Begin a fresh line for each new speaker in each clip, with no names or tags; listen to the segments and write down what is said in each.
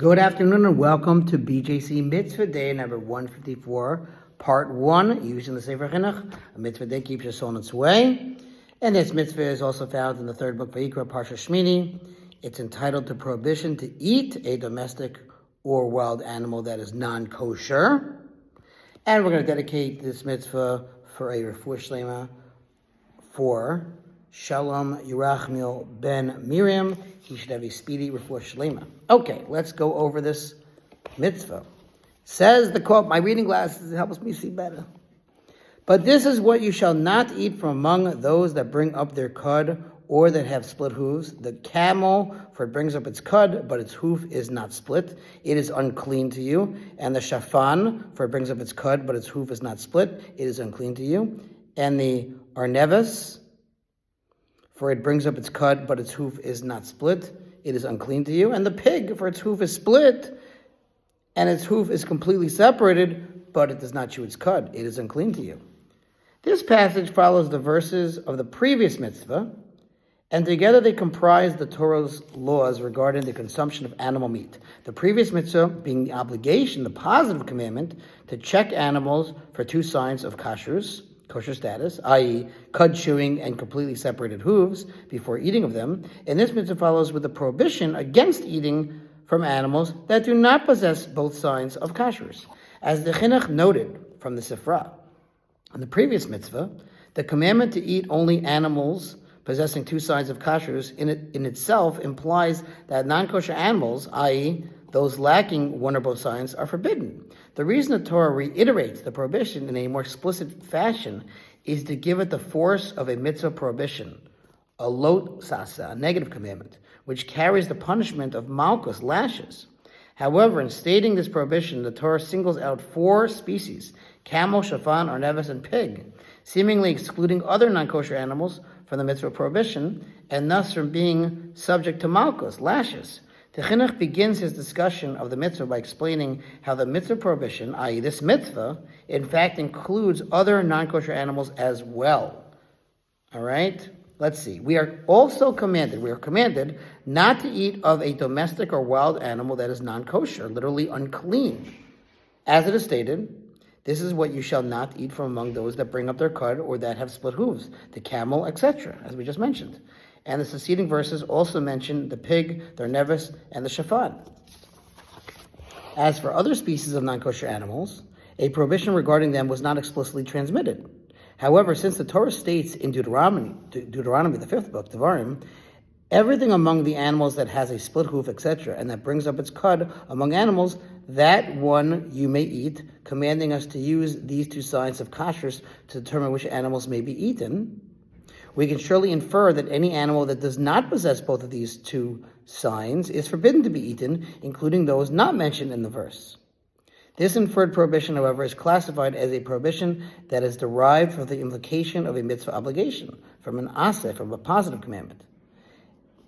Good afternoon and welcome to BJC Mitzvah Day number 154, part 1, using the Sefer Chinuch. A mitzvah day keeps your soul in its way. And this mitzvah is also found in the third book, Vayikra, Parsha Shmini. It's entitled to prohibition to eat a domestic or wild animal that is non-kosher. And we're going to dedicate this mitzvah for a refuah shlema for Shalom Yerachmiel ben Miriam. He should have a speedy refuah shlema. Okay, let's go over this mitzvah. Says the quote, my reading glasses helps me see better. But this is what you shall not eat from among those that bring up their cud or that have split hooves. The camel, for it brings up its cud, but its hoof is not split. It is unclean to you. And the shafan, for it brings up its cud, but its hoof is not split. It is unclean to you. And the arneves, for it brings up its cud, but its hoof is not split. It is unclean to you. And the pig, for its hoof is split, and its hoof is completely separated, but it does not chew its cud. It is unclean to you. This passage follows the verses of the previous mitzvah, and together they comprise the Torah's laws regarding the consumption of animal meat. The previous mitzvah being the obligation, the positive commandment, to check animals for two signs of kosher status, i.e. cud chewing and completely separated hooves before eating of them. And this mitzvah follows with the prohibition against eating from animals that do not possess both signs of kashrus. As the Chinuch noted from the Sifra, in the previous mitzvah, the commandment to eat only animals possessing two signs of kashrus in itself implies that non-kosher animals, i.e. those lacking one or both signs, are forbidden. The reason the Torah reiterates the prohibition in a more explicit fashion is to give it the force of a mitzvah prohibition, a lot sasa, a negative commandment, which carries the punishment of malchus, lashes. However, in stating this prohibition, the Torah singles out four species: camel, shafan, arneves, and pig, seemingly excluding other non-kosher animals from the mitzvah prohibition, and thus from being subject to malchus, lashes. The Chinuch begins his discussion of the mitzvah by explaining how the mitzvah prohibition, i.e. this mitzvah, in fact includes other non-kosher animals as well. All right? Let's see. We are commanded not to eat of a domestic or wild animal that is non-kosher, literally unclean. As it is stated, this is what you shall not eat from among those that bring up their cud or that have split hooves, the camel, etc., as we just mentioned. And the succeeding verses also mention the pig, the arneves, and the shafan. As for other species of non-kosher animals, a prohibition regarding them was not explicitly transmitted. However, since the Torah states in Deuteronomy, the fifth book, Devarim, everything among the animals that has a split hoof, etc., and that brings up its cud among animals, that one you may eat, commanding us to use these two signs of kashrus to determine which animals may be eaten, we can surely infer that any animal that does not possess both of these two signs is forbidden to be eaten, including those not mentioned in the verse. This inferred prohibition, however, is classified as a prohibition that is derived from the implication of a mitzvah obligation, from an aseh, from a positive commandment.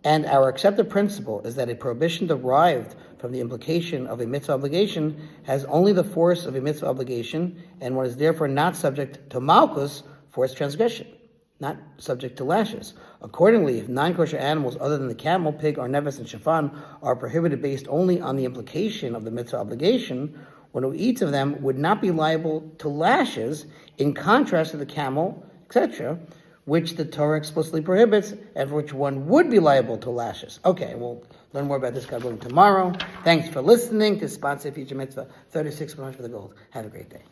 And our accepted principle is that a prohibition derived from the implication of a mitzvah obligation has only the force of a mitzvah obligation, and one is therefore not subject to malchus for its transgression, not subject to lashes. Accordingly, if non-kosher animals other than the camel, pig, arneves, and shafan are prohibited based only on the implication of the mitzvah obligation, one who eats of them would not be liable to lashes, in contrast to the camel, etc., which the Torah explicitly prohibits, and for which one would be liable to lashes. Okay, we'll learn more about this God willing tomorrow. Thanks for listening to Sponsor Future Mitzvah 36 for the gold. Have a great day.